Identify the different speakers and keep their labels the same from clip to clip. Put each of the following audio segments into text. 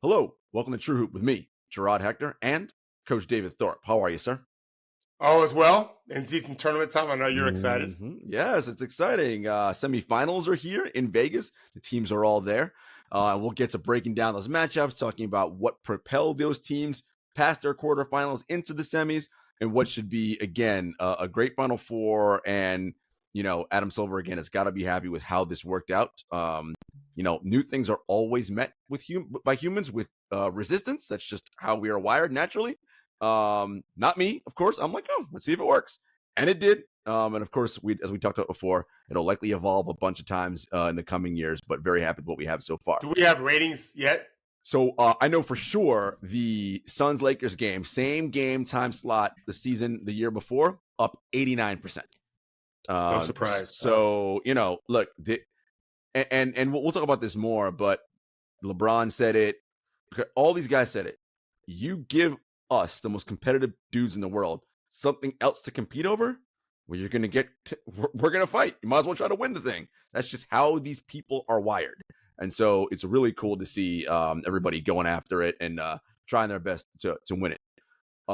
Speaker 1: Hello, welcome to TrueHoop with me, Jarod, Hector, and Coach David Thorpe. How are you, sir?
Speaker 2: All is well. In-season tournament time. I know you're excited.
Speaker 1: Yes, it's exciting. Semifinals are here in Vegas. The teams are all there. We'll get to breaking down those matchups, talking about what propelled those teams past their quarterfinals into the semis, and what should be, again, a great Final Four. And, Adam Silver, again, has got to be happy with how this worked out. New things are always met by humans with resistance. That's just how we are wired naturally. Not me, of course. I'm like, let's see if it works. And it did. And of course, as we talked about before, it'll likely evolve a bunch of times in the coming years, but very happy with what we have so far.
Speaker 2: Do we have ratings yet?
Speaker 1: So I know for sure the Suns-Lakers game, same game time slot the year before, up 89%.
Speaker 2: No surprise.
Speaker 1: So, look, and we'll talk about this more, but LeBron said it. All these guys said it. You give us, the most competitive dudes in the world, something else to compete over, well, we're going to fight. You might as well try to win the thing. That's just how these people are wired. And so it's really cool to see everybody going after it and trying their best to win it.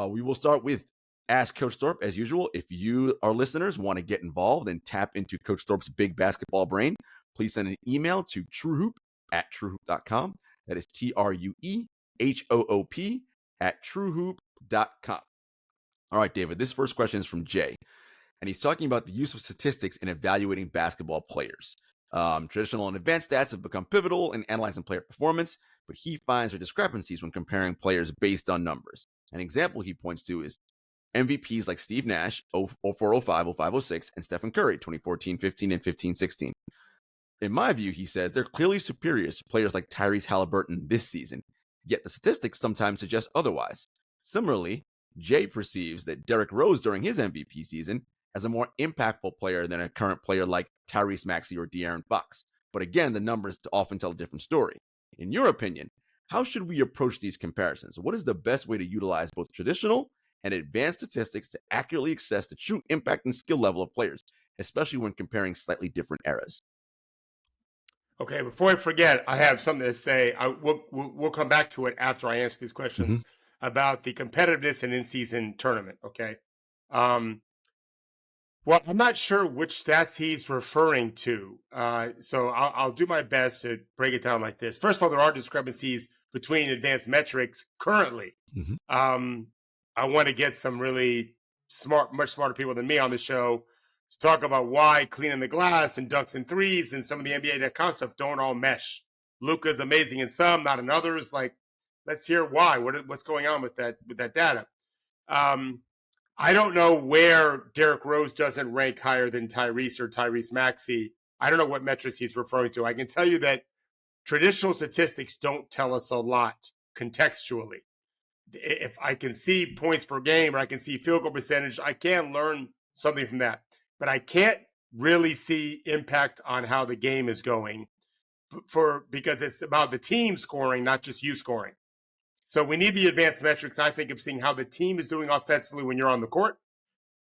Speaker 1: We will start with Ask Coach Thorpe, as usual. If you, our listeners, want to get involved and tap into Coach Thorpe's big basketball brain, please send an email to TrueHoop@TrueHoop.com. That is TrueHoop@TrueHoop.com. All right, David, this first question is from Jay, and he's talking about the use of statistics in evaluating basketball players. Traditional and advanced stats have become pivotal in analyzing player performance, but he finds there are discrepancies when comparing players based on numbers. An example he points to is MVPs like Steve Nash, 04, 05, 05, 06, and Stephen Curry, 2014, 15, and 15, 16. In my view, he says, they're clearly superior to players like Tyrese Halliburton this season, yet the statistics sometimes suggest otherwise. Similarly, Jay perceives that Derrick Rose during his MVP season as a more impactful player than a current player like Tyrese Maxey or De'Aaron Fox. But again, the numbers often tell a different story. In your opinion, how should we approach these comparisons? What is the best way to utilize both traditional and advanced statistics to accurately assess the true impact and skill level of players, especially when comparing slightly different eras?
Speaker 2: Okay, before I forget, I have something to say. We'll come back to it after I answer these questions about the competitiveness and in-season tournament, okay? Well, I'm not sure which stats he's referring to, so I'll do my best to break it down like this. First of all, there are discrepancies between advanced metrics currently. I want to get some really much smarter people than me on the show to talk about why cleaning the glass and dunks and threes and some of the NBA.com stuff don't all mesh. Luka's amazing in some, not in others. Like, let's hear why. What's going on with that data? I don't know where Derrick Rose doesn't rank higher than Tyrese or Tyrese Maxey. I don't know what metrics he's referring to. I can tell you that traditional statistics don't tell us a lot contextually. If I can see points per game or I can see field goal percentage, I can learn something from that. But I can't really see impact on how the game is going because it's about the team scoring, not just you scoring. So we need the advanced metrics, I think, of seeing how the team is doing offensively when you're on the court.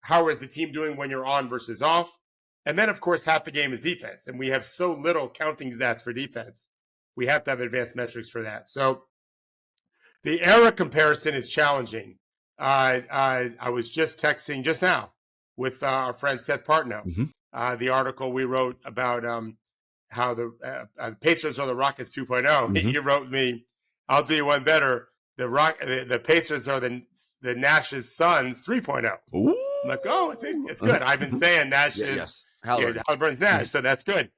Speaker 2: How is the team doing when you're on versus off? And then, of course, half the game is defense. And we have so little counting stats for defense. We have to have advanced metrics for that. So the era comparison is challenging. I was just texting just now with our friend Seth Partnow, the article we wrote about how the Pacers are the Rockets 2.0. He wrote me, I'll do you one better. The Pacers are the Nash's Suns 3.0. I'm like, oh, it's good. I've been saying Nash is Halliburton's Nash, so that's good.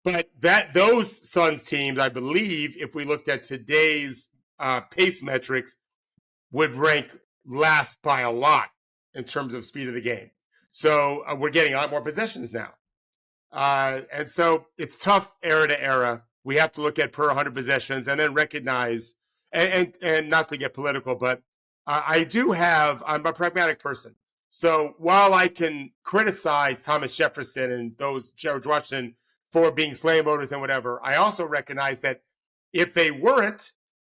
Speaker 2: But those Suns teams, I believe, if we looked at today's pace metrics, would rank last by a lot in terms of speed of the game. So we're getting a lot more possessions now. And so it's tough era to era. We have to look at per 100 possessions and then recognize, and not to get political, but I'm a pragmatic person. So while I can criticize Thomas Jefferson and those George Washington for being slave voters and whatever, I also recognize that if they weren't,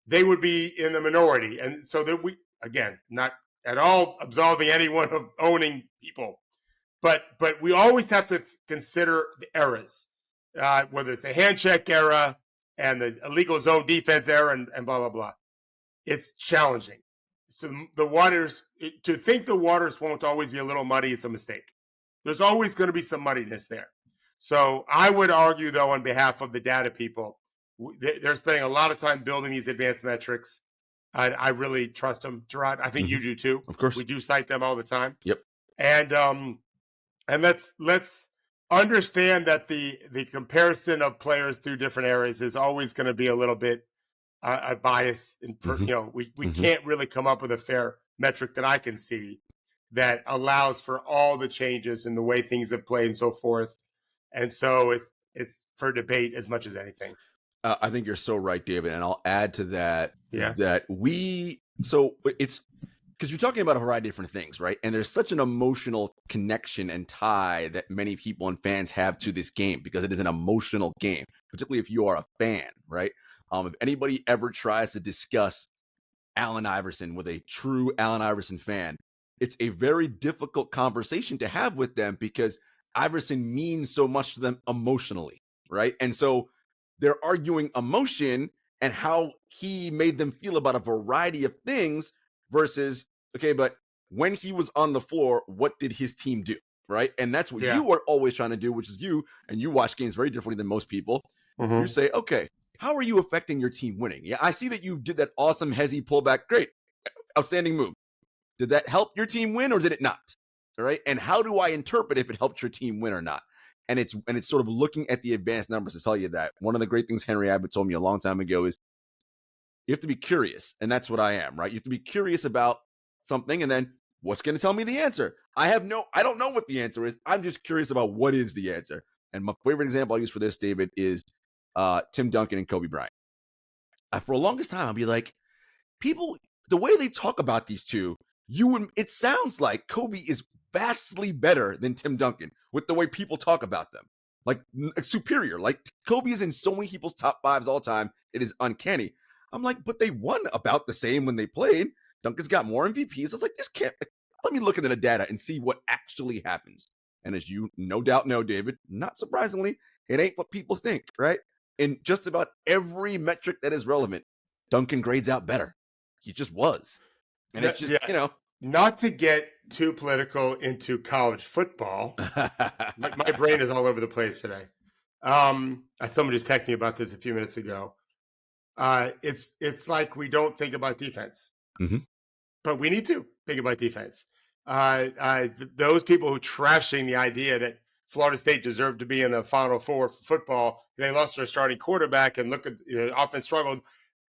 Speaker 2: they would be in the minority. And so that again, not at all absolving anyone of owning people, but we always have to consider the eras, whether it's the hand check era and the illegal zone defense error and blah, blah, blah. It's challenging. So the waters, to think the waters won't always be a little muddy is a mistake. There's always going to be some muddiness there. So I would argue, though, on behalf of the data people, they're spending a lot of time building these advanced metrics. I really trust them, Jarod. I think you do too.
Speaker 1: Of course.
Speaker 2: We do cite them all the time.
Speaker 1: Yep.
Speaker 2: And let's understand that the comparison of players through different eras is always going to be a little bit a bias. We can't really come up with a fair metric that I can see that allows for all the changes in the way things have played and so forth. And so it's for debate as much as anything.
Speaker 1: I think you're so right, David. And I'll add to that
Speaker 2: So
Speaker 1: it's because you're talking about a variety of different things, right? And there's such an emotional connection and tie that many people and fans have to this game because it is an emotional game, particularly if you are a fan, right? If anybody ever tries to discuss Allen Iverson with a true Allen Iverson fan, it's a very difficult conversation to have with them because Iverson means so much to them emotionally, right? And so they're arguing emotion and how he made them feel about a variety of things versus, okay, but when he was on the floor, what did his team do, right? And that's what you are always trying to do, which is you watch games very differently than most people. You say, okay, how are you affecting your team winning? Yeah, I see that you did that awesome Hezzy pullback. Great. Outstanding move. Did that help your team win or did it not? All right. And how do I interpret if it helped your team win or not? And it's sort of looking at the advanced numbers to tell you that. One of the great things Henry Abbott told me a long time ago is you have to be curious. And that's what I am, right? You have to be curious about something and then what's going to tell me the answer? I don't know what the answer is. I'm just curious about what is the answer. And my favorite example I use for this, David, is Tim Duncan and Kobe Bryant. For the longest time, I'll be like, people, the way they talk about these two, it sounds like Kobe is vastly better than Tim Duncan with the way people talk about them. Like superior. Like Kobe is in so many people's top fives all time. It is uncanny. I'm like, but they won about the same when they played. Duncan's got more MVPs. I was like, this can't. Let me look into the data and see what actually happens. And as you no doubt know, David, not surprisingly, it ain't what people think, right? In just about every metric that is relevant, Duncan grades out better. He just was. And it's just,
Speaker 2: Not to get too political into college football. my brain is all over the place today. Someone just texted me about this a few minutes ago. It's like we don't think about defense. But we need to think about defense. Those people who trashing the idea that Florida State deserved to be in the Final Four for football, they lost their starting quarterback and look at the offense struggled.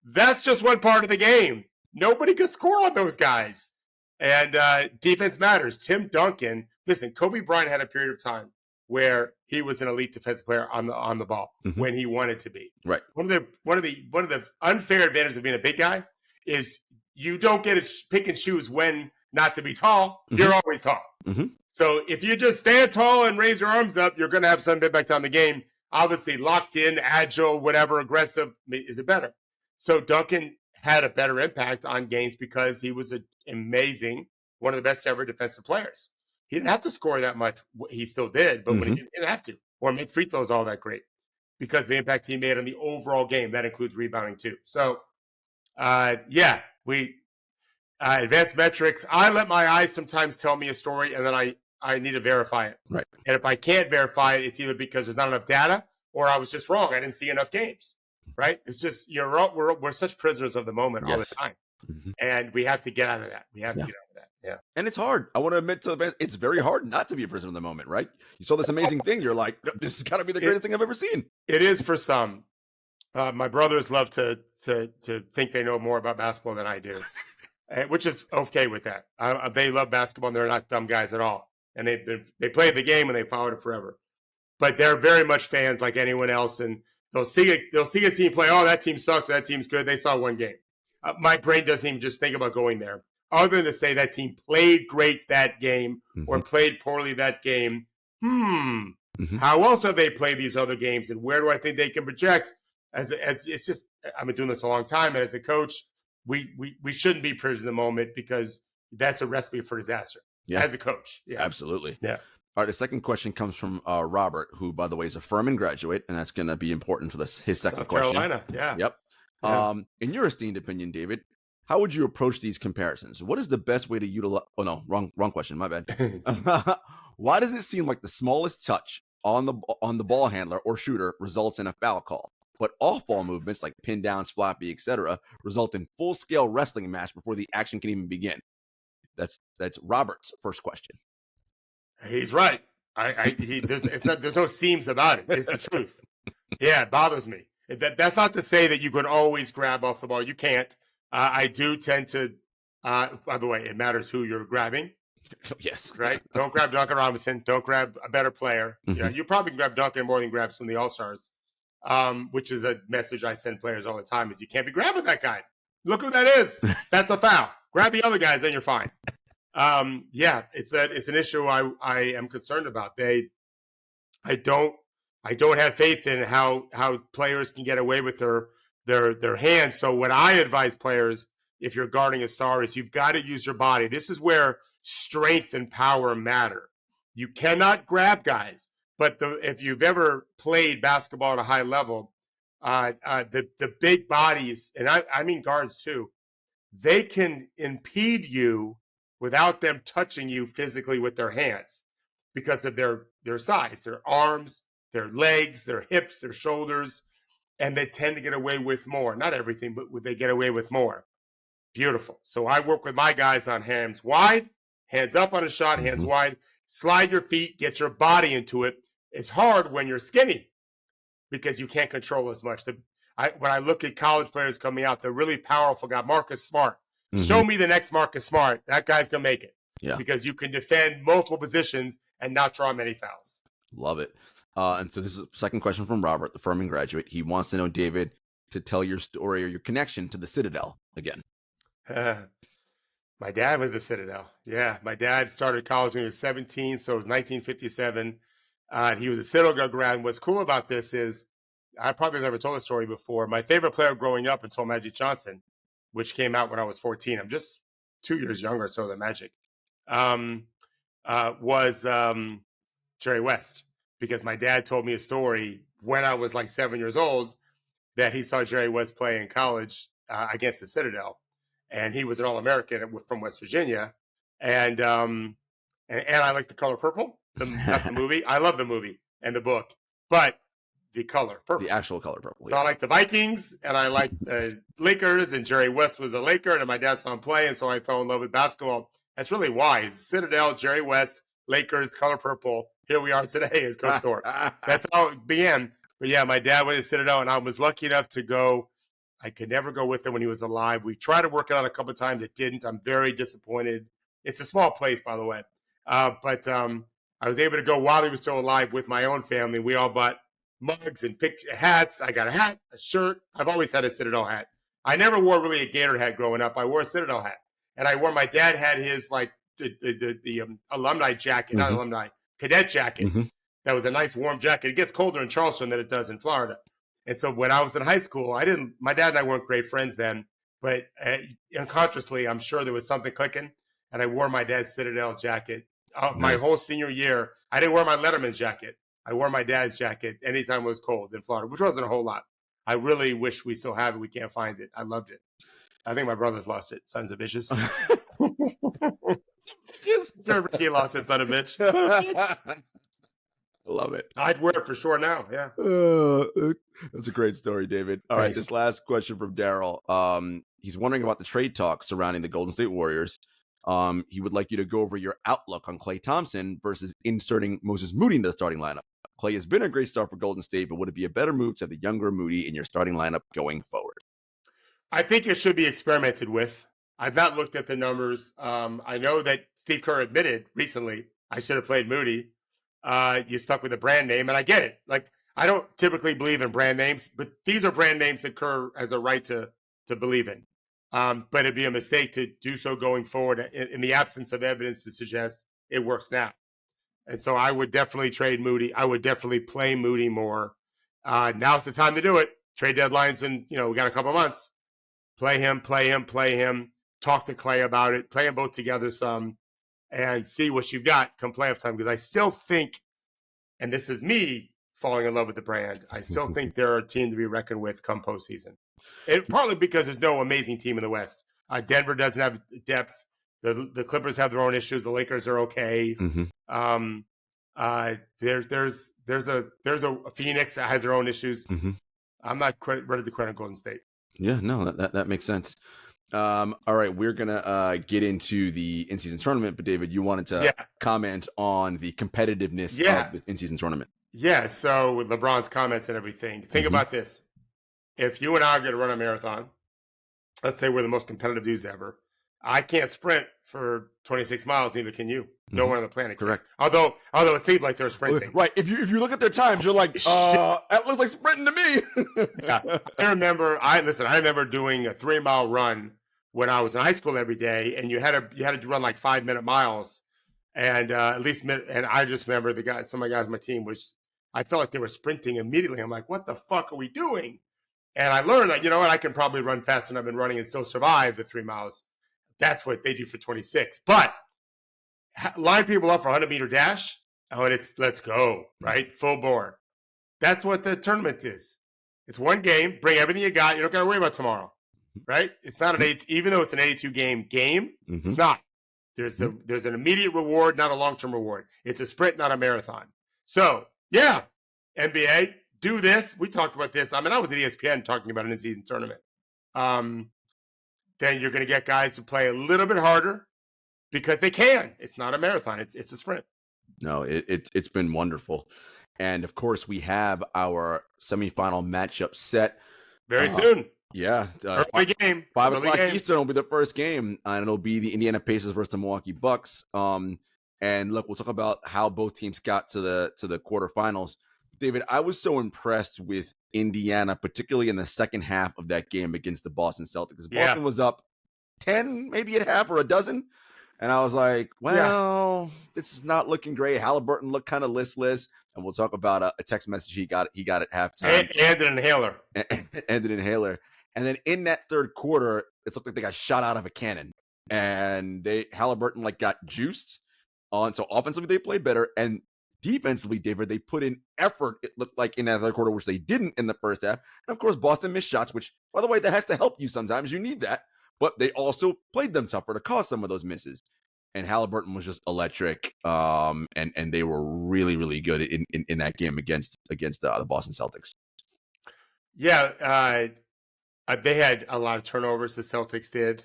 Speaker 2: That's just one part of the game. Nobody could score on those guys. And defense matters. Tim Duncan, listen, Kobe Bryant had a period of time where he was an elite defensive player on the ball when he wanted to be.
Speaker 1: Right.
Speaker 2: One of the unfair advantages of being a big guy is you don't get to pick and choose when not to be tall. You're always tall. So if you just stand tall and raise your arms up, you're going to have some impact on the game. Obviously, locked in, agile, whatever, aggressive, is it better? So Duncan had a better impact on games because he was an amazing, one of the best ever defensive players. He didn't have to score that much. He still did, but when he didn't have to, or make free throws all that great because of the impact he made on the overall game. That includes rebounding too. So, advanced metrics. I let my eyes sometimes tell me a story, and then I need to verify it.
Speaker 1: Right.
Speaker 2: And if I can't verify it, it's either because there's not enough data or I was just wrong. I didn't see enough games. Right. It's just we're such prisoners of the moment all the time, and we have to get out of that. We have to get out of that. Yeah. And
Speaker 1: it's hard. I want to admit to the fans, it's very hard not to be a prisoner of the moment. Right. You saw this amazing thing. You're like, this has got to be the greatest thing I've ever seen.
Speaker 2: It is for some. My brothers love to think they know more about basketball than I do, which is okay with that. They love basketball and they're not dumb guys at all. And they played the game and they followed it forever. But they're very much fans like anyone else. And they'll see a team play. Oh, that team sucked. That team's good. They saw one game. My brain doesn't even just think about going there, other than to say that team played great that game or played poorly that game. How else have they played these other games, and where do I think they can project? As it's just, I've been doing this a long time, and as a coach, we shouldn't be prisoners of the moment because that's a recipe for disaster.
Speaker 1: Yeah.
Speaker 2: As a coach,
Speaker 1: absolutely.
Speaker 2: Yeah.
Speaker 1: All right, the second question comes from Robert, who, by the way, is a Furman graduate, and that's going to be important for his second
Speaker 2: South
Speaker 1: question.
Speaker 2: Carolina, yeah.
Speaker 1: Yep.
Speaker 2: Yeah.
Speaker 1: In your esteemed opinion, David, how would you approach these comparisons? What is the best way to utilize? Oh no, wrong question. My bad. Why does it seem like the smallest touch on the ball handler or shooter results in a foul call, but off-ball movements like pin downs, floppy, etc., result in full-scale wrestling match before the action can even begin? That's Robert's first question.
Speaker 2: He's right. There's no seams about it. It's the truth. Yeah, it bothers me. That's not to say that you can always grab off the ball. You can't. I do tend to. By the way, it matters who you're grabbing.
Speaker 1: Yes.
Speaker 2: Right. Don't grab Duncan Robinson. Don't grab a better player.
Speaker 1: Mm-hmm.
Speaker 2: Yeah, you probably can grab Duncan more than grab some of the All-Stars. Which is a message I send players all the time: is you can't be grabbing that guy. Look who that is. That's a foul. Grab the other guys, then you're fine. Yeah, it's an issue I am concerned about. I don't have faith in how players can get away with their hands. So what I advise players, if you're guarding a star, is you've got to use your body. This is where strength and power matter. You cannot grab guys, but if you've ever played basketball at a high level, the big bodies, and I mean guards too, they can impede you without them touching you physically with their hands because of their size, their arms, their legs, their hips, their shoulders, and they tend to get away with more. Not everything, but they get away with more. Beautiful. So I work with my guys on hands wide, hands up on a shot, hands wide, slide your feet, get your body into it. It's hard when you're skinny because you can't control as much. When I look at college players coming out, they're really powerful guy. Marcus Smart. Show me the next Marcus Smart. That guy's going to make it.
Speaker 1: Yeah.
Speaker 2: Because you can defend multiple positions and not draw many fouls.
Speaker 1: Love it. And so this is a second question from Robert, the Furman graduate. He wants to know, David, to tell your story or your connection to the Citadel again.
Speaker 2: My dad was the Citadel. Yeah, my dad started college when he was 17, so it was 1957. He was a Citadel grad. What's cool about this is, I probably never told this story before. My favorite player growing up until Magic Johnson, which came out when I was 14. I'm just 2 years younger so than Magic. Was Jerry West, because my dad told me a story when I was like 7 years old that he saw Jerry West play in college against the Citadel, and he was an All-American from West Virginia, and I like The Color Purple, not the movie. I love the movie and the book, but the color purple,
Speaker 1: the actual color purple.
Speaker 2: So yeah. I like the Vikings and I like the Lakers, and Jerry West was a Laker, and my dad saw him play, and so I fell in love with basketball. That's really why. Citadel, Jerry West, Lakers, color purple. Here we are today as Coach Thorpe. That's how it began. But yeah, my dad was at Citadel, and I was lucky enough to go. I could never go with him when he was alive. We tried to work it out a couple of times. It didn't. I'm very disappointed. It's a small place, by the way. But I was able to go while he was still alive with my own family. We all bought mugs and hats. I got a hat, a shirt. I've always had a Citadel hat. I never wore really a Gator hat growing up. I wore a Citadel hat. And I wore, my dad had his like the alumni jacket, not alumni, cadet jacket. That was a nice warm jacket. It gets colder in Charleston than it does in Florida. And so when I was in high school, my dad and I weren't great friends then, but unconsciously, I'm sure there was something clicking. And I wore my dad's Citadel jacket my whole senior year. I didn't wear my Letterman's jacket. I wore my dad's jacket anytime it was cold in Florida, which wasn't a whole lot. I really wish we still have it. We can't find it. I loved it. I think my brothers lost it. Sons of bitches. Sir Ricky lost it, son of bitch. Son of bitch.
Speaker 1: Love it.
Speaker 2: I'd wear it for sure now. Yeah.
Speaker 1: That's a great story, David. All right. This last question from Daryl. He's wondering about the trade talks surrounding the Golden State Warriors. He would like you to go over your outlook on Klay Thompson versus inserting Moses Moody in the starting lineup. Klay has been a great start for Golden State, but would it be a better move to have the younger Moody in your starting lineup going forward?
Speaker 2: I think it should be experimented with. I've not looked at the numbers. I know that Steve Kerr admitted recently, I should have played Moody. You stuck with a brand name, and I get it. Like, I don't typically believe in brand names, but these are brand names that Kerr has a right to believe in. But it'd be a mistake to do so going forward in the absence of evidence to suggest it works now. And so I would definitely trade Moody. I would definitely play Moody more. Now's the time to do it. Trade deadlines, and we got a couple months. Play him. Talk to Klay about it. Play them both together some. and see what you've got come playoff time. Because I still think, and this is me falling in love with the brand, I still think they're a team to be reckoned with come postseason. Partly because there's no amazing team in the West. Denver doesn't have depth. The Clippers have their own issues. The Lakers are okay. There's a Phoenix that has their own issues. I'm not ready to credit Golden State.
Speaker 1: Yeah, no, that makes sense. All right, we're gonna get into the in-season tournament, but David, you wanted to comment on the competitiveness of the in-season tournament.
Speaker 2: Yeah, so with LeBron's comments and everything, think about this. If you and I are going to run a marathon, let's say we're the most competitive dudes ever. I can't sprint for 26 miles, neither can you. No one on the planet can.
Speaker 1: Correct.
Speaker 2: Although it seems like they're sprinting.
Speaker 1: Right. If you look at their times, you're like, that looks like sprinting to me.
Speaker 2: Yeah. I remember doing a 3-mile run when I was in high school every day, and you had to run like 5-minute miles. And and I just remember some of the guys on my team I felt like they were sprinting immediately. I'm like, what the fuck are we doing? And I learned that, you know what, I can probably run faster than I've been running and still survive the 3 miles. That's what they do for 26. But line people up for a 100-meter dash, and it's let's go, right? Full bore. That's what the tournament is. It's one game. Bring everything you got. You don't got to worry about tomorrow, right? It's not even though it's an 82-game game, it's not. There's an immediate reward, not a long-term reward. It's a sprint, not a marathon. So, yeah, NBA, do this. We talked about this. I mean, I was at ESPN talking about an in-season tournament. Then you're going to get guys to play a little bit harder because they can. It's not a marathon. It's a sprint.
Speaker 1: No, it's been wonderful. And, of course, we have our semifinal matchup set.
Speaker 2: Very soon.
Speaker 1: Yeah.
Speaker 2: Early game.
Speaker 1: 5 o'clock Eastern will be the first game, and it'll be the Indiana Pacers versus the Milwaukee Bucks. And look, we'll talk about how both teams got to the quarterfinals. David, I was so impressed with Indiana, particularly in the second half of that game against the Boston Celtics. Boston was up 10, maybe at half or a dozen. And I was like, well, this is not looking great. Halliburton looked kind of listless. And we'll talk about a text message he got at halftime.
Speaker 2: And an inhaler.
Speaker 1: And an inhaler. And then in that third quarter, it looked like they got shot out of a cannon. And Halliburton got juiced on. So offensively, they played better. And defensively, David, they put in effort, it looked like, in that third quarter, which they didn't in the first half. And of course, Boston missed shots, which, by the way, that has to help you sometimes. You need that. But they also played them tougher to cause some of those misses. And Halliburton was just electric. And they were really, really good in that game against the Boston Celtics.
Speaker 2: Yeah, they had a lot of turnovers. The Celtics did.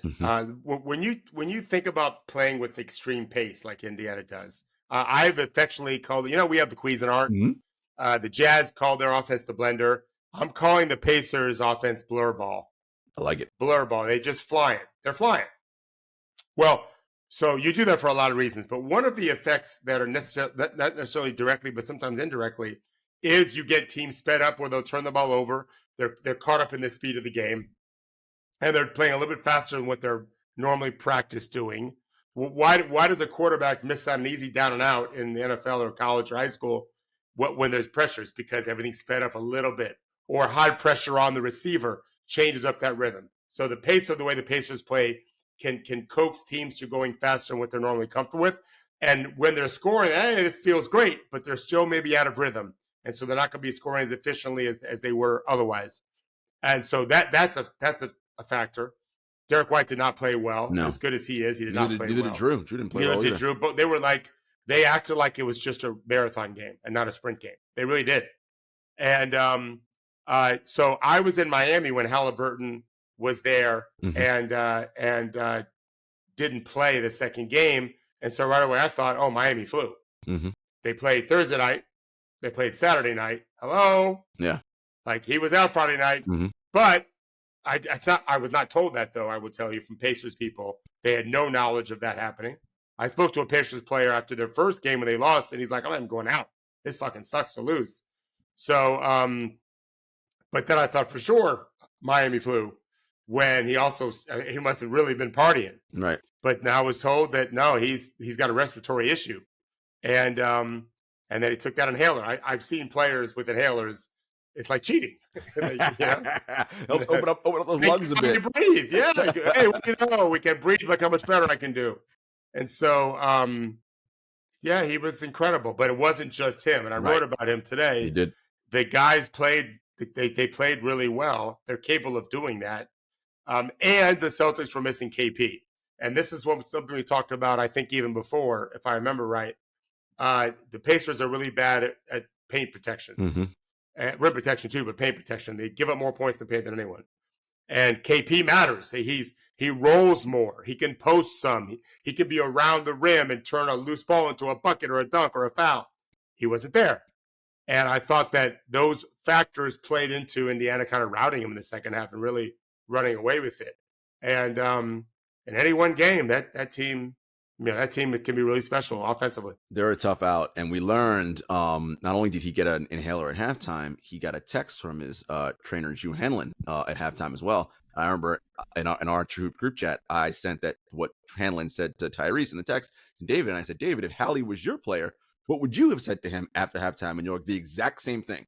Speaker 2: When you think about playing with extreme pace like Indiana does, I've affectionately called it. We have the Cuisinart. The Jazz called their offense the blender. I'm calling the Pacers offense blur ball.
Speaker 1: I like it.
Speaker 2: Blur ball. They just fly it. They're flying. Well, so you do that for a lot of reasons, but one of the effects that are not necessarily directly, but sometimes indirectly, is you get teams sped up where they'll turn the ball over. They're caught up in the speed of the game, and they're playing a little bit faster than what they're normally practiced doing. Why does a quarterback miss out an easy down and out in the NFL or college or high school when there's pressures? Because everything's sped up a little bit, or high pressure on the receiver changes up that rhythm. So the pace of the way the Pacers play can coax teams to going faster than what they're normally comfortable with. And when they're scoring, this feels great, but they're still maybe out of rhythm. And so they're not going to be scoring as efficiently as they were otherwise. And so that's a factor. Derek White did not play well. No. As good as he is, he did not play well.
Speaker 1: Neither did Drew. Drew didn't play well either.
Speaker 2: Drew, but they acted like it was just a marathon game and not a sprint game. They really did. And so I was in Miami when Halliburton was there and didn't play the second game. And so right away I thought, oh, Miami flew. They played Thursday night. They played Saturday night. Hello?
Speaker 1: Yeah.
Speaker 2: He was out Friday night. But I was not told that, though, I will tell you, from Pacers people. They had no knowledge of that happening. I spoke to a Pacers player after their first game when they lost, and he's like, I'm not even going out. This fucking sucks to lose. So, but then I thought for sure Miami flew when he must have really been partying.
Speaker 1: Right.
Speaker 2: But now I was told that, no, he's got a respiratory issue. And then he took that inhaler. I've seen players with inhalers. It's like cheating.
Speaker 1: Open up those lungs a bit.
Speaker 2: You breathe. Yeah. Hey, we can breathe. Look how much better I can do. And so, yeah, he was incredible, but it wasn't just him. And I
Speaker 1: Right.
Speaker 2: wrote about him
Speaker 1: You
Speaker 2: today.
Speaker 1: did.
Speaker 2: The guys played, they played really well. They're capable of doing that. And the Celtics were missing KP. And this is something we talked about, I think, even before, if I remember right. The Pacers are really bad at paint protection,
Speaker 1: Mm-hmm.
Speaker 2: rim protection too, but paint protection. They give up more points than paint than anyone. And KP matters. He rolls more. He can post some. He can be around the rim and turn a loose ball into a bucket or a dunk or a foul. He wasn't there. And I thought that those factors played into Indiana kind of routing him in the second half and really running away with it. And in any one game, that team, that team can be really special offensively.
Speaker 1: They're a tough out, and we learned not only did he get an inhaler at halftime, he got a text from his trainer Drew Hanlon at halftime as well. I remember in our TrueHoop group chat, I sent that what Hanlon said to Tyrese in the text to David, and I said, David, if Hallie was your player, what would you have said to him after halftime? And you're like, the exact same thing.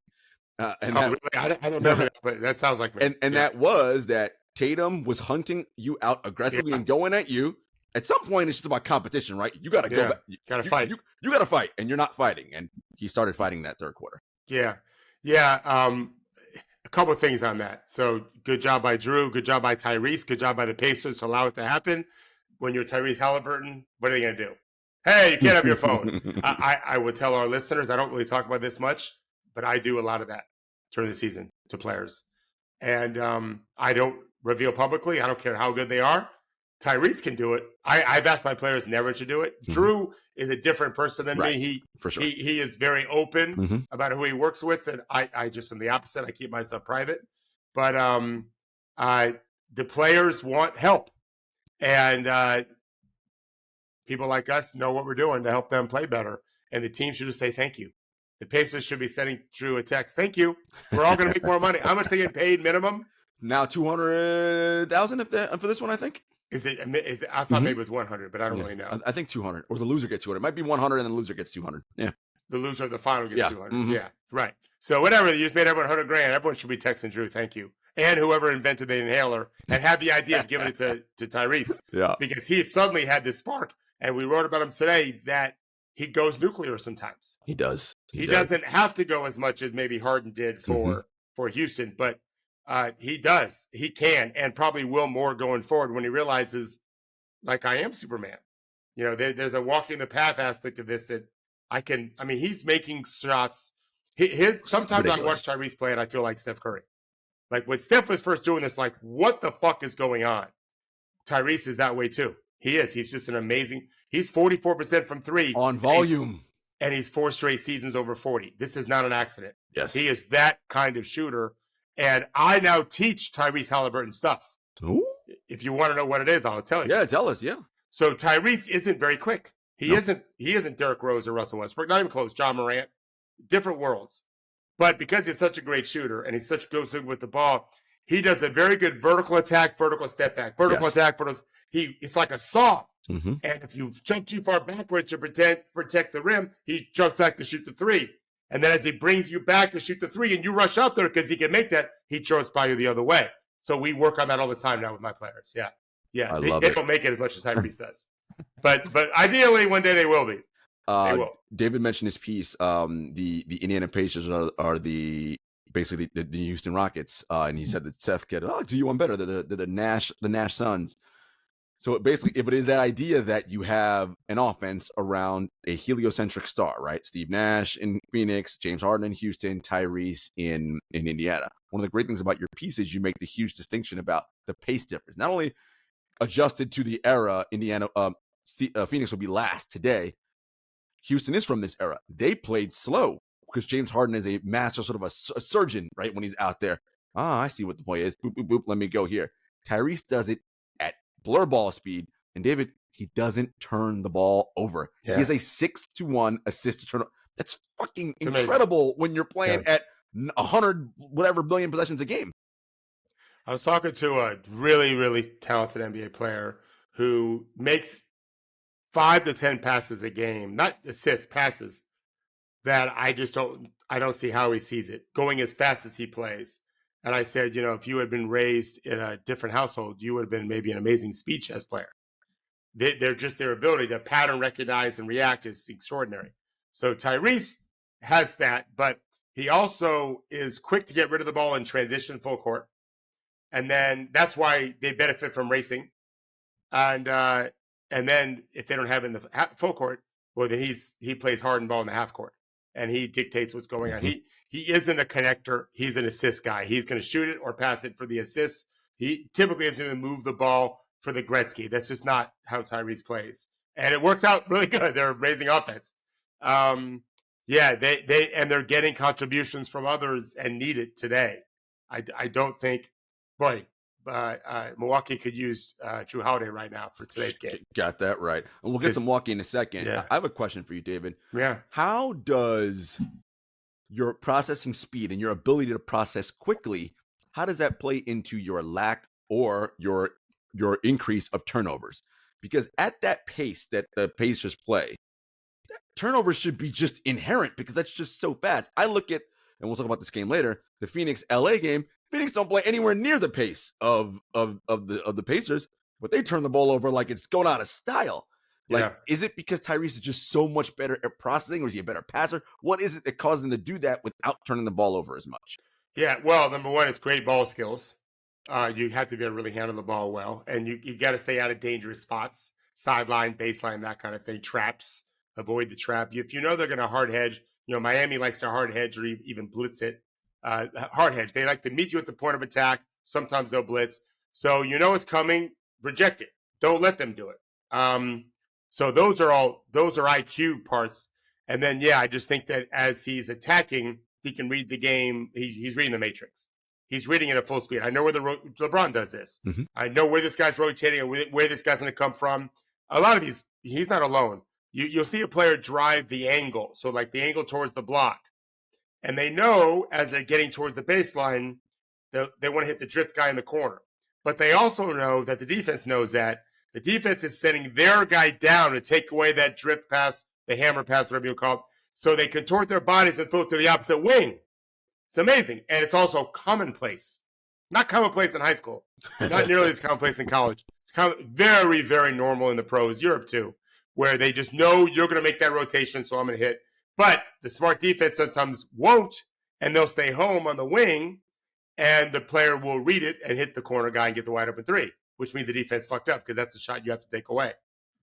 Speaker 2: Really? I don't remember that, but that sounds like me.
Speaker 1: And that was that Tatum was hunting you out aggressively and going at you. At some point, it's just about competition, right? You got to go back.
Speaker 2: Got to fight.
Speaker 1: You got to fight, and you're not fighting. And he started fighting that third quarter.
Speaker 2: Yeah. A couple of things on that. So good job by Drew. Good job by Tyrese. Good job by the Pacers to allow it to happen. When you're Tyrese Halliburton, what are they going to do? Hey, you can't have your phone. I would tell our listeners, I don't really talk about this much, but I do a lot of that during the season to players. And I don't reveal publicly. I don't care how good they are. Tyrese can do it. I've asked my players never to do it. Drew is a different person than me.
Speaker 1: For sure.
Speaker 2: He is very open about who he works with, and I just am the opposite. I keep myself private. But the players want help, and people like us know what we're doing to help them play better. And the team should just say thank you. The Pacers should be sending Drew a text. Thank you. We're all going to make more money. How much they get paid minimum?
Speaker 1: Now $200,000 for this one, I think.
Speaker 2: Is it? I thought maybe it was 100, but I don't really know.
Speaker 1: I think 200, or the loser gets 200. It might be 100, and the loser gets 200. Yeah.
Speaker 2: The loser of the final gets 200. Yeah, right. So whatever, you just made everyone $100,000. Everyone should be texting Drew, thank you, and whoever invented the inhaler and had the idea of giving it to Tyrese.
Speaker 1: Yeah.
Speaker 2: Because he suddenly had this spark, and we wrote about him today that he goes nuclear sometimes.
Speaker 1: He does.
Speaker 2: He doesn't have to go as much as maybe Harden did for Houston, but he does. He can, and probably will more going forward when he realizes, like, I am Superman. There's a walking the path aspect of this that I can. I mean, he's making shots. Sometimes I watch Tyrese play and I feel like Steph Curry. Like when Steph was first doing this, like, what the fuck is going on? Tyrese is that way too. He is. He's just an amazing. He's 44% from three
Speaker 1: on volume,
Speaker 2: and he's 4 straight seasons over 40. This is not an accident.
Speaker 1: Yes,
Speaker 2: he is that kind of shooter. And I now teach Tyrese Halliburton stuff.
Speaker 1: Ooh.
Speaker 2: If you want to know what it is, I'll tell you.
Speaker 1: Yeah, tell us. Yeah.
Speaker 2: So Tyrese isn't very quick. He isn't Derrick Rose or Russell Westbrook. Not even close. John Morant. Different worlds. But because he's such a great shooter and he's such a good with the ball, he does a very good vertical attack, vertical step back, vertical attack. It's like a saw. And if you jump too far backwards to protect the rim, he jumps back to shoot the three. And then as he brings you back to shoot the three and you rush out there because he can make that, he jumps by you the other way. So we work on that all the time now with my players. Yeah. Yeah. They don't make it as much as Tyrese does. But ideally one day they will be. They will.
Speaker 1: David mentioned his piece. The Indiana Pacers are basically the Houston Rockets. And he said that Seth could do you one better. They're the Nash Suns. So basically, if it is that idea that you have an offense around a heliocentric star, right? Steve Nash in Phoenix, James Harden in Houston, Tyrese in Indiana. One of the great things about your piece is you make the huge distinction about the pace difference. Not only adjusted to the era, Phoenix will be last today. Houston is from this era. They played slow because James Harden is a master, sort of a surgeon, right? When he's out there. I see what the play is. Boop, boop, boop. Let me go here. Tyrese does it at blur ball speed. And David, he doesn't turn the ball over. Yeah. He has a 6-1 assist to turnover. That's fucking incredible when you're playing at 100 whatever billion possessions a game.
Speaker 2: I was talking to a really, really talented NBA player who makes 5 to 10 passes a game, not assists, passes, that I don't see how he sees it going as fast as he plays. And I said, if you had been raised in a different household, you would have been maybe an amazing speed chess player. They're just their ability to pattern recognize and react is extraordinary. So Tyrese has that, but he also is quick to get rid of the ball in transition full court. And then that's why they benefit from racing. And then if they don't have it in the full court, well, then he plays Harden ball in the half court, and he dictates what's going on. He isn't a connector. He's an assist guy. He's going to shoot it or pass it for the assist. He typically is going to move the ball for the Gretzky. That's just not how Tyrese plays, and it works out really good. They're raising offense. They're getting contributions from others and need it today. I don't think, boy. Milwaukee could use Jrue Holiday right now for today's game.
Speaker 1: Got that right. And we'll get to Milwaukee in a second.
Speaker 2: Yeah.
Speaker 1: I have a question for you, David.
Speaker 2: Yeah.
Speaker 1: How does your processing speed and your ability to process quickly, how does that play into your lack or your increase of turnovers? Because at that pace that the Pacers play, turnovers should be just inherent because that's just so fast. I look at, and we'll talk about this game later, the Phoenix LA game. Phoenix don't play anywhere near the pace of the Pacers, but they turn the ball over like it's going out of style. Like, is it because Tyrese is just so much better at processing, or is he a better passer? What is it that causes him to do that without turning the ball over as much?
Speaker 2: Yeah, well, number one, it's great ball skills. You have to be able to really handle the ball well, and you got to stay out of dangerous spots, sideline, baseline, that kind of thing, traps. Avoid the trap. If you know they're going to hard hedge, Miami likes to hard hedge or even blitz it. Hard hedge. They like to meet you at the point of attack. Sometimes they'll blitz. So it's coming. Reject it. Don't let them do it. So those are IQ parts. And then, I just think that as he's attacking, he can read the game. He's reading the matrix. He's reading it at full speed. I know where LeBron does this.
Speaker 1: Mm-hmm.
Speaker 2: I know where this guy's rotating and where this guy's going to come from. A lot of these, he's not alone. You'll see a player drive the angle. So like the angle towards the block. And they know as they're getting towards the baseline, they want to hit the drift guy in the corner. But they also know that the defense knows that. The defense is sending their guy down to take away that drift pass, the hammer pass, whatever you call it. So they contort their bodies and throw it to the opposite wing. It's amazing. And it's also commonplace. Not commonplace in high school. Not nearly as commonplace in college. It's very, very normal in the pros, Europe too, where they just know you're going to make that rotation, so I'm going to hit. But the smart defense sometimes won't, and they'll stay home on the wing, and the player will read it and hit the corner guy and get the wide open three, which means the defense fucked up because that's the shot you have to take away.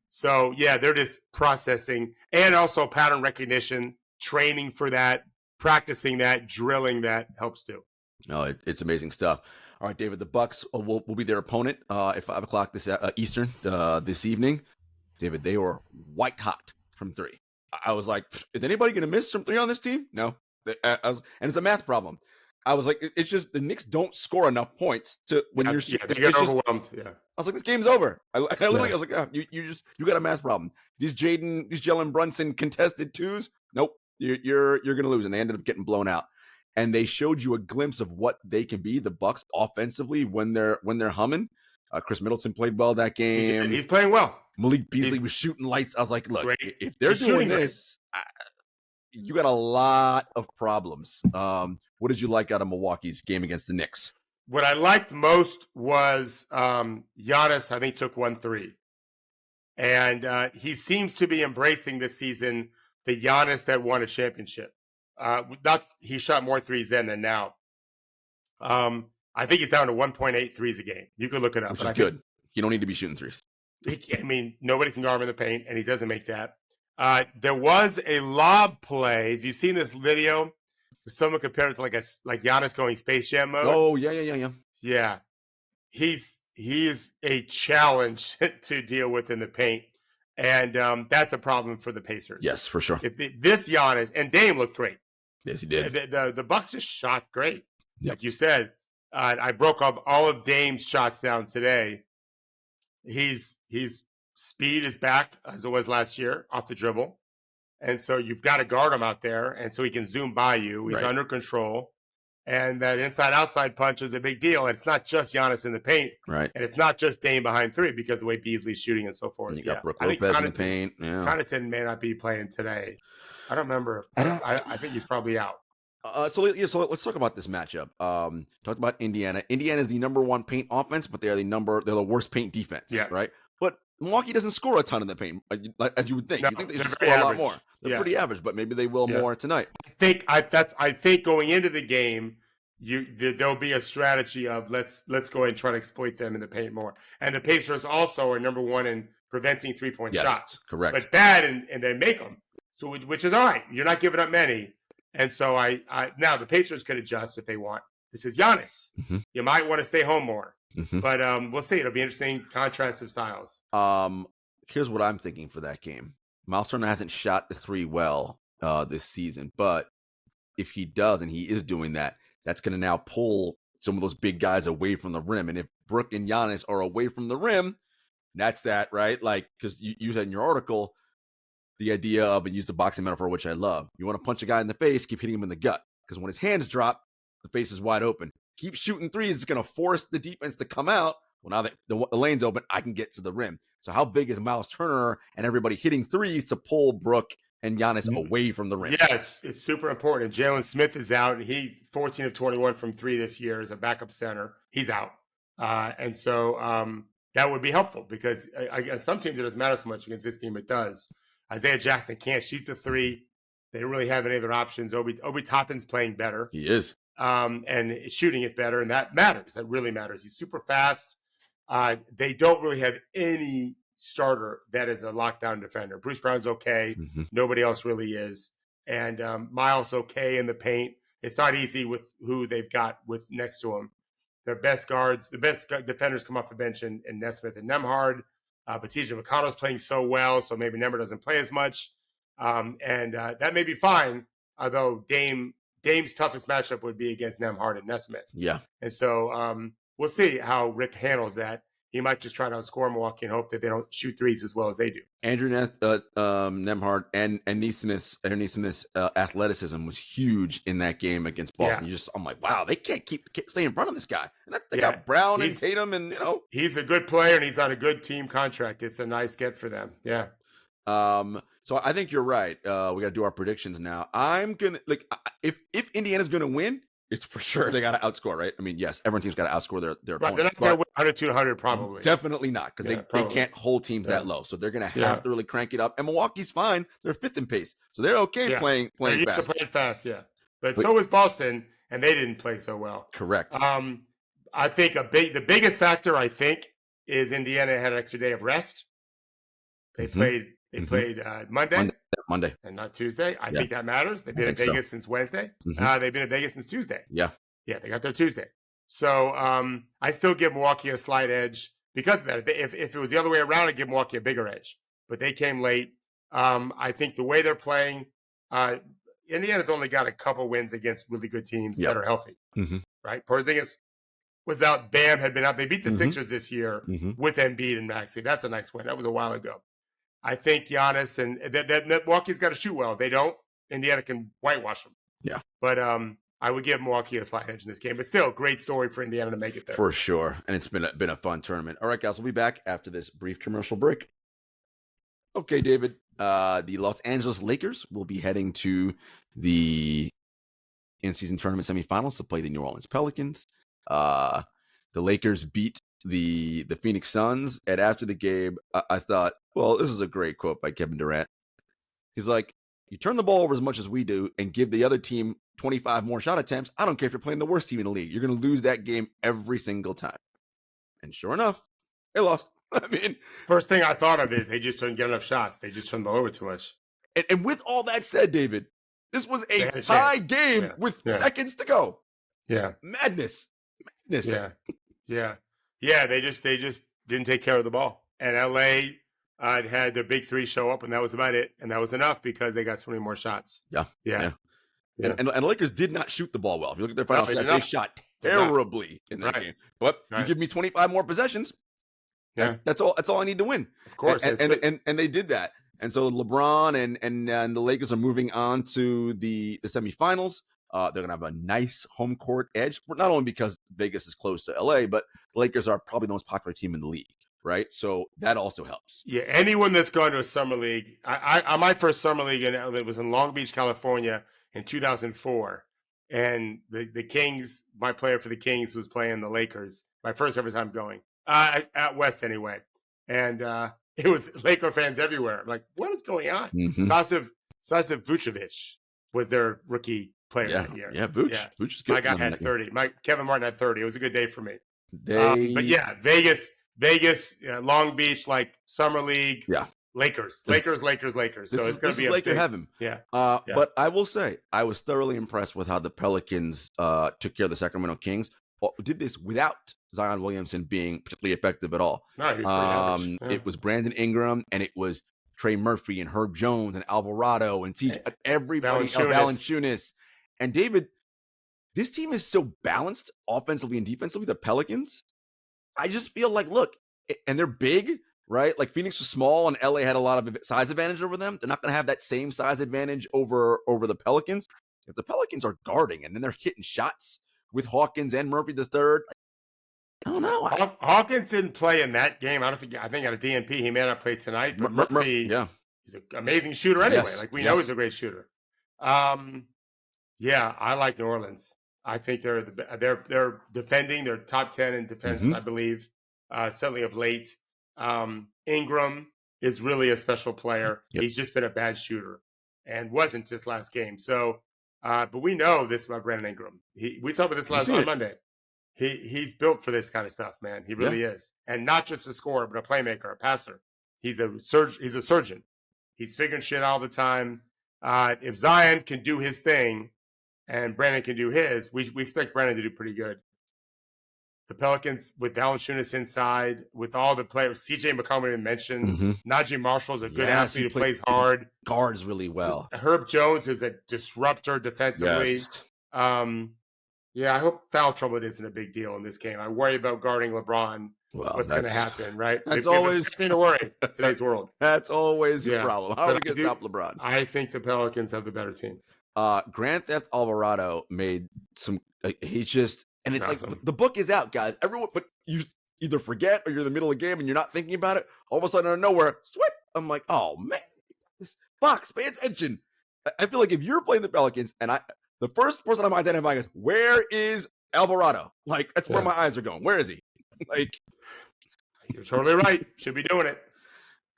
Speaker 2: So, they're just processing and also pattern recognition, training for that, practicing that, drilling that helps too.
Speaker 1: No, it's amazing stuff. All right, David, the Bucks will be their opponent at 5 o'clock Eastern this evening. David, they were white hot from three. I was like, is anybody going to miss from three on this team? No. And it's a math problem. I was like, it's just the Knicks don't score enough points to when you're
Speaker 2: they get overwhelmed. I
Speaker 1: was like, this game's over. I literally was like, you got a math problem. These Jalen Brunson contested twos. Nope, you're gonna lose, and they ended up getting blown out. And they showed you a glimpse of what they can be, the Bucks offensively when they're humming. Chris Middleton played well that game.
Speaker 2: He's playing well.
Speaker 1: Malik Beasley was shooting lights. I was like, look, if they're doing this, you got a lot of problems. What did you like out of Milwaukee's game against the Knicks?
Speaker 2: What I liked most was Giannis, I think, took 1-3. And he seems to be embracing this season the Giannis that won a championship. He shot more threes then than now. I think he's down to 1.8 threes a game. You can look it up.
Speaker 1: Which is good. You don't need to be shooting threes.
Speaker 2: Nobody can guard him in the paint, and he doesn't make that. There was a lob play. Have you seen this video? Someone compared it to like Giannis going Space Jam mode.
Speaker 1: Oh, yeah.
Speaker 2: Yeah. He is a challenge to deal with in the paint. And that's a problem for the Pacers.
Speaker 1: Yes, for sure.
Speaker 2: This Giannis, and Dame looked great.
Speaker 1: Yes, he did.
Speaker 2: The Bucks just shot great.
Speaker 1: Yep.
Speaker 2: Like you said, I broke up all of Dame's shots down today. He's speed is back as it was last year off the dribble. And so you've got to guard him out there. And so he can zoom by you. He's under control. And that inside-outside punch is a big deal. And it's not just Giannis in the paint.
Speaker 1: Right.
Speaker 2: And it's not just Dame behind three because of the way Beasley's shooting and so forth.
Speaker 1: And you got Brook Lopez in the paint. Yeah.
Speaker 2: Connaughton may not be playing today. I don't remember. I think he's probably out.
Speaker 1: So let's talk about this matchup. Talk about Indiana. Indiana is the number one paint offense, but they're the worst paint defense.
Speaker 2: Yeah.
Speaker 1: Right. But Milwaukee doesn't score a ton in the paint, as you would think.
Speaker 2: No,
Speaker 1: You think they
Speaker 2: they're
Speaker 1: should
Speaker 2: very
Speaker 1: score a lot
Speaker 2: average.
Speaker 1: more. They're
Speaker 2: Yeah.
Speaker 1: pretty average, but maybe they will
Speaker 2: Yeah.
Speaker 1: more tonight.
Speaker 2: I think going into the game, there'll be a strategy of let's go ahead and try to exploit them in the paint more. And the Pacers also are number one in preventing 3-point
Speaker 1: Yes,
Speaker 2: shots,
Speaker 1: correct.
Speaker 2: but bad and they make them. So which is all right. You're not giving up many. And so I now the Pacers could adjust if they want. This is Giannis.
Speaker 1: Mhm.
Speaker 2: You might want to stay home more,
Speaker 1: Mhm.
Speaker 2: but we'll see. It'll be interesting contrast of styles.
Speaker 1: Here's what I'm thinking for that game. Miles Turner hasn't shot the three well this season, but if he does, and he is doing that, that's going to now pull some of those big guys away from the rim. And if Brook and Giannis are away from the rim, that's that, right? Like, because you said in your article, the idea of, and use the boxing metaphor, which I love. You want to punch a guy in the face, keep hitting him in the gut. Because when his hands drop, the face is wide open. Keep shooting threes, it's going to force the defense to come out. Well, now that the lane's open, I can get to the rim. So how big is Miles Turner and everybody hitting threes to pull Brook and Giannis away from the rim?
Speaker 2: Yes, it's super important. Jalen Smith is out, and he's 14 of 21 from three this year as a backup center. He's out. And so that would be helpful because against some teams it doesn't matter so much. Against this team, it does. Isaiah Jackson can't shoot the three. They don't really have any other options. Obi Toppin's playing better.
Speaker 1: He is.
Speaker 2: And shooting it better, and that matters. That really matters. He's super fast. They don't really have any starter that is a lockdown defender. Bruce Brown's okay.
Speaker 1: Mm-hmm.
Speaker 2: Nobody else really is. And Miles okay in the paint. It's not easy with who they've got with next to him. Their best guards, the best defenders come off the bench in Nesmith and Nembhard. But TJ McConnell's playing so well, so maybe Nembhard doesn't play as much. And that may be fine, although Dame's toughest matchup would be against Nembhard and Nesmith.
Speaker 1: Yeah.
Speaker 2: And so we'll see how Rick handles that. He might just try to outscore Milwaukee and hope that they don't shoot threes as well as they do.
Speaker 1: Andrew Nembhard and Nesmith's athleticism was huge in that game against Boston.
Speaker 2: Yeah.
Speaker 1: I'm like, wow, they can't stay in front of this guy. And they got Brown and Tatum, and
Speaker 2: he's a good player and he's on a good team contract. It's a nice get for them. Yeah.
Speaker 1: So I think you're right. We got to do our predictions now. I'm gonna if Indiana's gonna win, it's for sure they got to outscore, right? I mean, yes, every team's got to outscore their
Speaker 2: right.
Speaker 1: opponents.
Speaker 2: They're not going to win 100-200 probably.
Speaker 1: Definitely not, because they can't hold teams that low. So they're going to have to really crank it up. And Milwaukee's fine; they're fifth in pace, so they're okay playing
Speaker 2: they're used
Speaker 1: fast.
Speaker 2: to playing fast, But so was Boston, and they didn't play so well.
Speaker 1: Correct.
Speaker 2: I think the biggest factor is Indiana had an extra day of rest. They played. They played
Speaker 1: Monday,
Speaker 2: and not Tuesday. I think that matters. They've been in Vegas since Wednesday. They've been in Vegas since Tuesday.
Speaker 1: Yeah,
Speaker 2: they got there Tuesday. So I still give Milwaukee a slight edge because of that. If it was the other way around, I'd give Milwaukee a bigger edge. But they came late. I think the way they're playing, Indiana's only got a couple wins against really good teams that are healthy. Right? Porzingis was out. Bam had been out. They beat the Sixers this year with Embiid and Maxey. That's a nice win. That was a while ago. I think Giannis and that Milwaukee's got to shoot well. If they don't, Indiana can whitewash them.
Speaker 1: Yeah.
Speaker 2: But I would give Milwaukee a slight edge in this game. But still, great story for Indiana to make it there.
Speaker 1: For sure. And it's been a fun tournament. All right, guys, we'll be back after this brief commercial break. Okay, David. The Los Angeles Lakers will be heading to the in-season tournament semifinals to play the New Orleans Pelicans. The Lakers beat the Phoenix Suns, and after the game, I thought, well, this is a great quote by Kevin Durant. He's like, you turn the ball over as much as we do and give the other team 25 more shot attempts. I don't care if you're playing the worst team in the league. You're going to lose that game every single time. And sure enough, they lost. I mean,
Speaker 2: first thing I thought of is they just didn't get enough shots. They just turned the ball over too much.
Speaker 1: And with all that said, David, this was a tie game with seconds to go.
Speaker 2: Yeah.
Speaker 1: Madness.
Speaker 2: Yeah, they just didn't take care of the ball. And LA had their big three show up, and that was about it. And that was enough because they got so many more shots.
Speaker 1: Yeah. And Lakers did not shoot the ball well. If you look at their final stats, they shot terribly in that game. But you give me 25 more possessions. Yeah, that's all I need to win.
Speaker 2: Of course,
Speaker 1: and they did that. And so LeBron and the Lakers are moving on to the semifinals. They're going to have a nice home court edge, not only because Vegas is close to LA, but the Lakers are probably the most popular team in the league, right? So that also helps.
Speaker 2: Yeah, anyone that's gone to a summer league, my first summer league it was in Long Beach, California in 2004. And the Kings, my player for the Kings was playing the Lakers, my first ever time going, at West anyway. And it was Laker fans everywhere. I'm like, what is going on?
Speaker 1: Mm-hmm.
Speaker 2: Sasav Vucevic was their rookie player that year.
Speaker 1: Yeah, Vooch is good.
Speaker 2: My guy had 30. Kevin Martin had 30. It was a good day for me.
Speaker 1: But
Speaker 2: yeah, Vegas, Long Beach, like Summer League.
Speaker 1: Yeah.
Speaker 2: Lakers. So it's going to be a
Speaker 1: Laker heaven.
Speaker 2: Yeah.
Speaker 1: But I will say, I was thoroughly impressed with how the Pelicans took care of the Sacramento Kings. Did this without Zion Williamson being particularly effective at all.
Speaker 2: No, he was pretty average.
Speaker 1: It was Brandon Ingram, and it was Trey Murphy and Herb Jones and Alvarado and everybody, Valanciunas. And David, this team is so balanced offensively and defensively, the Pelicans. I just feel like, look, and they're big, right? Like Phoenix was small and LA had a lot of size advantage over them. They're not going to have that same size advantage over the Pelicans. If the Pelicans are guarding and then they're hitting shots with Hawkins and Murphy the third, I don't know.
Speaker 2: Hawkins didn't play in that game. I think at a DNP he may not play tonight. But Murphy, he's an amazing shooter anyway.
Speaker 1: Yes,
Speaker 2: like we know he's a great shooter. Yeah, I like New Orleans. I think they're defending. They're top 10 in defense, I believe. Certainly of late. Ingram is really a special player. Yep. He's just been a bad shooter and wasn't this last game. So, but we know this about Brandon Ingram. We talked about this on Monday. He's built for this kind of stuff, man. He really is. And not just a scorer, but a playmaker, a passer. He's a surgeon. He's figuring shit out all the time. If Zion can do his thing and Brandon can do his, we expect Brandon to do pretty good. The Pelicans with Valanciunas inside, with all the players, CJ McCollum didn't mention. Najee Marshall's a good athlete who plays hard.
Speaker 1: Guards really well.
Speaker 2: Herb Jones is a disruptor defensively.
Speaker 1: Yes.
Speaker 2: Yeah, I hope foul trouble isn't a big deal in this game. I worry about guarding LeBron.
Speaker 1: Well,
Speaker 2: what's going to happen, right?
Speaker 1: That's always
Speaker 2: something to worry in today's world.
Speaker 1: That's always a problem. How are we going to stop LeBron?
Speaker 2: I think the Pelicans have the better team.
Speaker 1: Grand Theft Alvarado made some. He's just, and it's awesome. Like the book is out, guys. Everyone, but you either forget or you're in the middle of the game and you're not thinking about it. All of a sudden, out of nowhere, sweat. I'm like, oh man, Fox, pay attention. I feel like if you're playing the Pelicans and the first person I'm identifying is, where is Alvarado? Like, that's where my eyes are going. Where is he? Like,
Speaker 2: you're totally right. Should be doing it.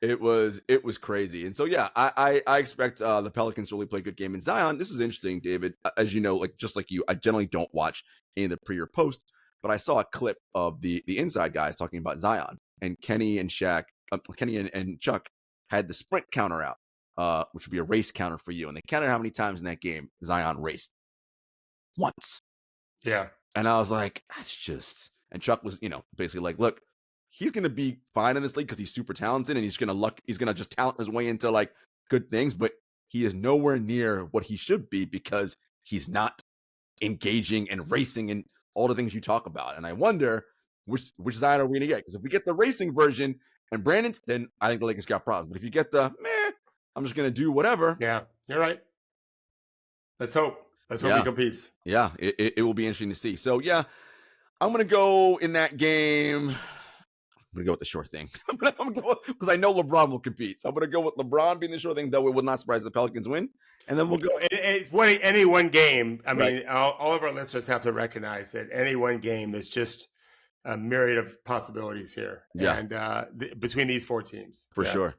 Speaker 1: It was crazy. And so, yeah, I expect the Pelicans to really play a good game. And Zion, this is interesting, David. As you know, like just like you, I generally don't watch any of the pre or post, but I saw a clip of the inside guys talking about Zion. And Kenny and Chuck had the sprint counter out. Which would be a race counter for you. And they counted how many times in that game Zion raced. Once.
Speaker 2: Yeah.
Speaker 1: And I was like, that's just... And Chuck was, basically like, look, he's going to be fine in this league because he's super talented and he's going to just talent his way into like good things, but he is nowhere near what he should be because he's not engaging and racing and all the things you talk about. And I wonder which Zion are we going to get? Because if we get the racing version and Brandon's, then I think the Lakers got problems. But if you get the, I'm just going to do whatever.
Speaker 2: Yeah, you're right. Let's hope he competes.
Speaker 1: Yeah, it will be interesting to see. So, yeah, I'm going to go in that game. I'm going to go with the sure thing. Because I know LeBron will compete. So I'm going to go with LeBron being the sure thing, though it would not surprise the Pelicans win. And then we'll go.
Speaker 2: It's any one game. I mean, all of our listeners have to recognize that any one game, there's just a myriad of possibilities here.
Speaker 1: Yeah.
Speaker 2: And between these four teams.
Speaker 1: For sure.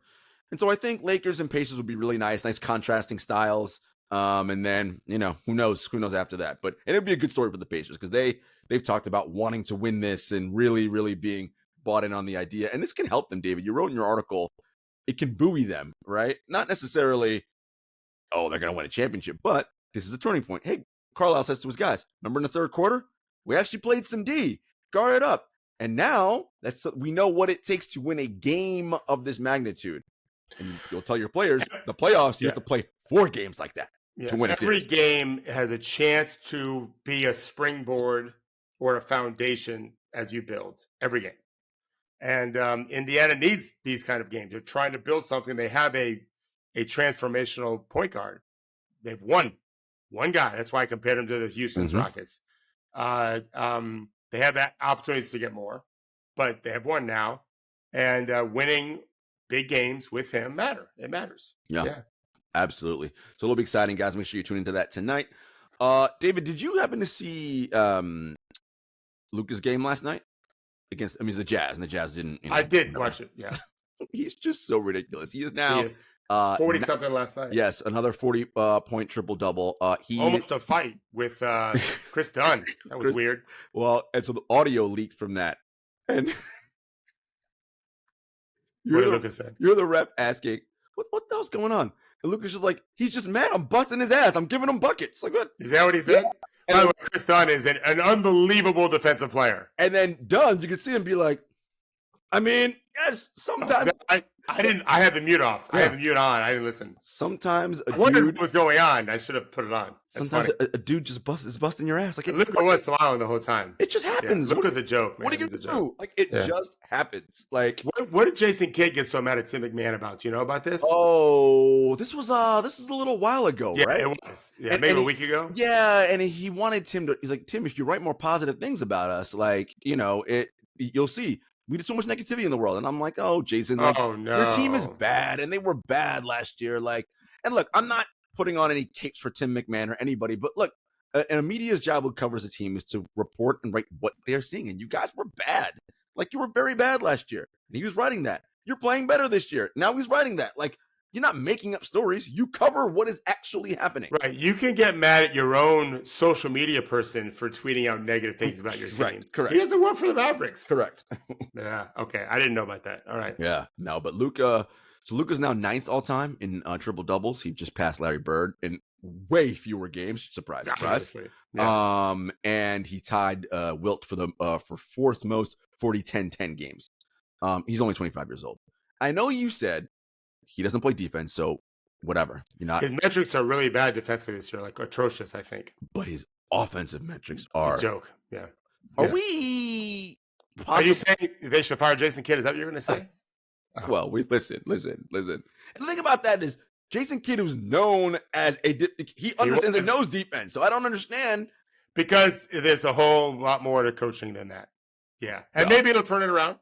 Speaker 1: And so I think Lakers and Pacers would be really nice contrasting styles. And then, who knows after that. But it would be a good story for the Pacers because they've talked about wanting to win this and really, really being bought in on the idea. And this can help them, David. You wrote in your article, it can buoy them, right? Not necessarily, they're going to win a championship, but this is a turning point. Hey, Carlisle says to his guys, remember in the third quarter, we actually played some D, guard it up. And now we know what it takes to win a game of this magnitude. And you'll tell your players, the playoffs, you have to play 4 games like that to win a series.
Speaker 2: Every game has a chance to be a springboard or a foundation as you build. Every game. And Indiana needs these kind of games. They're trying to build something. They have a transformational point guard. They've one guy. That's why I compared him to the Houston's Rockets. They have that opportunities to get more, but they have one now. And winning big games with him It matters.
Speaker 1: Yeah, absolutely. So it'll be exciting, guys. Make sure you tune into that tonight. David, did you happen to see Luka's game last night against? I mean, it's the Jazz, and the Jazz didn't.
Speaker 2: I did watch it. Yeah.
Speaker 1: He's just so ridiculous. He is
Speaker 2: He
Speaker 1: now
Speaker 2: is 40 something last night.
Speaker 1: yes, another 40 point triple double. He
Speaker 2: Almost a fight with Chris Dunn. That was weird.
Speaker 1: Well, and so the audio leaked from that, and
Speaker 2: What did Lucas say?
Speaker 1: You're the rep asking, what the hell's going on? And Lucas is like, he's just mad. I'm busting his ass. I'm giving him buckets. Like, what?
Speaker 2: Is that what he said?
Speaker 1: Yeah.
Speaker 2: By the way, Chris Dunn is an unbelievable defensive player.
Speaker 1: And then Dunn, you could see him be like, I mean, yes, sometimes.
Speaker 2: I had the mute off. Yeah. I had the mute on. I didn't listen.
Speaker 1: Sometimes
Speaker 2: I wondered what was going on. I should have put it on. That's
Speaker 1: sometimes a dude just is busting your ass. Like
Speaker 2: Luka was smiling the whole time.
Speaker 1: It just happens.
Speaker 2: Yeah, Luka's a joke, man.
Speaker 1: What are you gonna do? Like it just happens. Like
Speaker 2: what did Jason Kidd get so mad at Tim McMahon about? Do you know about this?
Speaker 1: Oh, this is a little while ago, right?
Speaker 2: It was. Yeah, maybe a week ago.
Speaker 1: Yeah, and he wanted Tim to. He's like, Tim, if you write more positive things about us, like you'll see. We did so much negativity in the world. And I'm like, oh, Jason, like,
Speaker 2: no.
Speaker 1: Your team is bad. And they were bad last year. Like, and look, I'm not putting on any capes for Tim McMahon or anybody, but look, a media's job who covers a team is to report and write what they're seeing. And you guys were bad. Like, you were very bad last year. And he was writing that. You're playing better this year. Now he's writing that. Like, you're not making up stories. You cover what is actually happening.
Speaker 2: Right. You can get mad at your own social media person for tweeting out negative things about your team.
Speaker 1: Right. Correct.
Speaker 2: He doesn't work for the Mavericks.
Speaker 1: Correct.
Speaker 2: Yeah. Okay. I didn't know about that. All right.
Speaker 1: Yeah. No, but Luka. So Luka's now 9th all time in triple doubles. He just passed Larry Bird in way fewer games. Surprise, surprise. Yeah. And he tied Wilt for the for 4th most 40-10-10 games. He's only 25 years old. I know you said he doesn't play defense, so whatever. You're not.
Speaker 2: His metrics are really bad defensively this year, like atrocious, I think.
Speaker 1: But his offensive metrics are.
Speaker 2: It's a joke. Yeah.
Speaker 1: Are we?
Speaker 2: Are you saying they should fire Jason Kidd? Is that what you're going to say?
Speaker 1: Well, we listen. And the thing about that is Jason Kidd, who's known as he understands and knows defense. So I don't understand
Speaker 2: because there's a whole lot more to coaching than that. Yeah, and maybe it'll turn it around.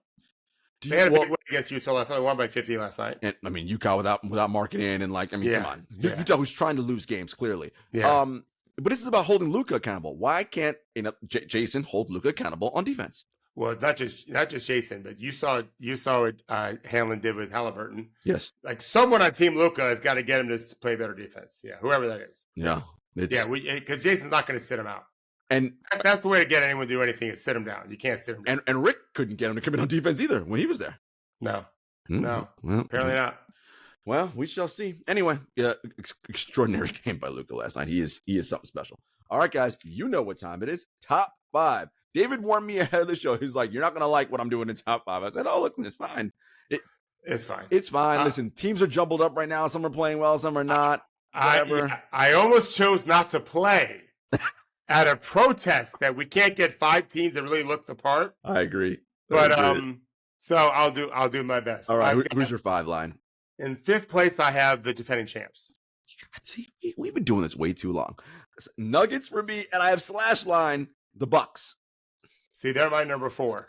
Speaker 2: They had a big win against Utah last night. They won by 50 last night.
Speaker 1: And I mean, Utah without marking in and come on, Utah was trying to lose games clearly.
Speaker 2: Yeah.
Speaker 1: But this is about holding Luka accountable. Why can't Jason hold Luka accountable on defense?
Speaker 2: Well, not just Jason, but you saw what Hanlon did with Halliburton.
Speaker 1: Yes.
Speaker 2: Like someone on Team Luka has got to get him to play better defense. Yeah, whoever that is.
Speaker 1: Yeah.
Speaker 2: Because Jason's not going to sit him out.
Speaker 1: And
Speaker 2: that's the way to get anyone to do anything is sit him down. You can't sit him down.
Speaker 1: And Rick couldn't get him to commit on defense either when he was there.
Speaker 2: No.
Speaker 1: Mm-hmm.
Speaker 2: No.
Speaker 1: Well,
Speaker 2: apparently not.
Speaker 1: Well, we shall see. Anyway, extraordinary game by Luka last night. He is something special. All right, guys, you know what time it is. Top 5. David warned me ahead of the show. He's like, you're not going to like what I'm doing in top 5. I said, oh, listen, it's fine.
Speaker 2: It's fine.
Speaker 1: It's fine. Listen, teams are jumbled up right now. Some are playing well, some are not.
Speaker 2: I almost chose not to play at a protest that we can't get 5 teams that really look the part.
Speaker 1: I agree.
Speaker 2: But so I'll do my best.
Speaker 1: All right, who's your 5 line?
Speaker 2: In 5th place, I have the defending champs.
Speaker 1: See, we've been doing this way too long. Nuggets for me, and I have slash line the Bucks.
Speaker 2: See, they're my number 4.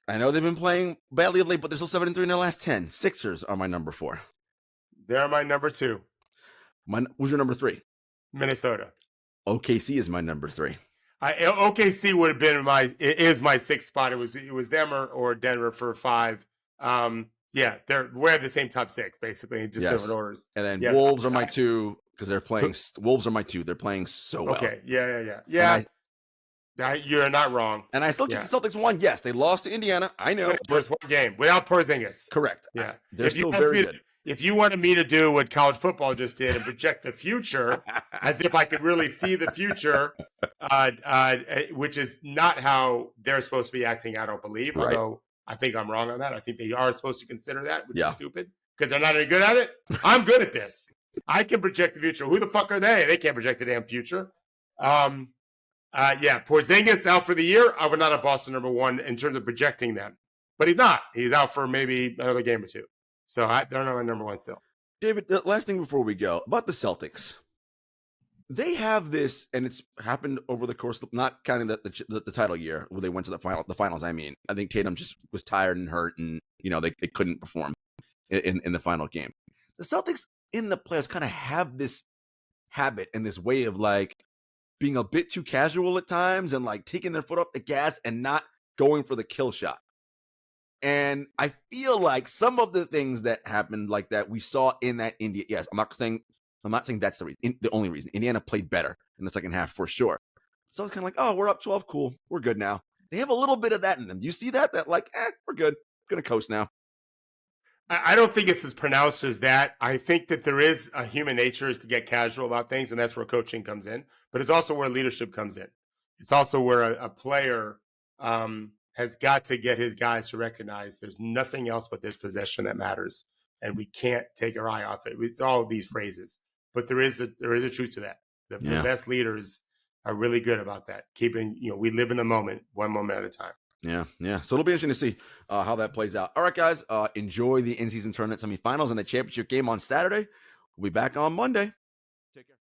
Speaker 1: I know they've been playing badly of late, but they're still 7-3 in their last 10. Sixers are my number 4.
Speaker 2: They're my number 2.
Speaker 1: Who's your number 3?
Speaker 2: Minnesota.
Speaker 1: OKC is my number 3.
Speaker 2: OKC would have been my 6th spot. It was them or Denver for 5. Yeah, we have the same top 6 basically, just different orders.
Speaker 1: And then Wolves are my 2 because they're playing. Wolves are my 2. They're playing so well.
Speaker 2: Okay, yeah. You're not wrong.
Speaker 1: And I still keep the Celtics 1. Yes, they lost to Indiana. I know.
Speaker 2: There's one game without Porzingis.
Speaker 1: Correct.
Speaker 2: Yeah,
Speaker 1: they're still very good.
Speaker 2: If you wanted me to do what college football just did and project the future as if I could really see the future, which is not how they're supposed to be acting, I don't believe. Right. Although I think I'm wrong on that. I think they are supposed to consider that, which is stupid because they're not any good at it. I'm good at this. I can project the future. Who the fuck are they? They can't project the damn future. Porzingis out for the year. I would not have Boston number 1 in terms of projecting them, but he's not. He's out for maybe another game or 2. So they're not my number 1 still.
Speaker 1: David, the last thing before we go about the Celtics. They have this, and it's happened over the course of not counting the title year where they went to the finals. I mean, I think Tatum just was tired and hurt, and they couldn't perform in the final game. The Celtics in the playoffs kind of have this habit and this way of being a bit too casual at times and taking their foot off the gas and not going for the kill shot. And I feel like some of the things that happened like that we saw in that India. Yes, I'm not saying that's the reason, the only reason. Indiana played better in the second half for sure. So it's kind of like, oh, we're up 12, cool, we're good now. They have a little bit of that in them. Do you see that? That like, we're good, we're gonna coast now.
Speaker 2: I don't think it's as pronounced as that. I think that there is a human nature is to get casual about things, and that's where coaching comes in. But it's also where leadership comes in. It's also where a player has got to get his guys to recognize there's nothing else but this possession that matters, and we can't take our eye off it. It's all of these phrases, but there is a truth to that. The best leaders are really good about that. Keeping, we live in the moment, one moment at a time.
Speaker 1: Yeah. So it'll be interesting to see how that plays out. All right, guys, enjoy the in-season tournament semifinals and the championship game on Saturday. We'll be back on Monday.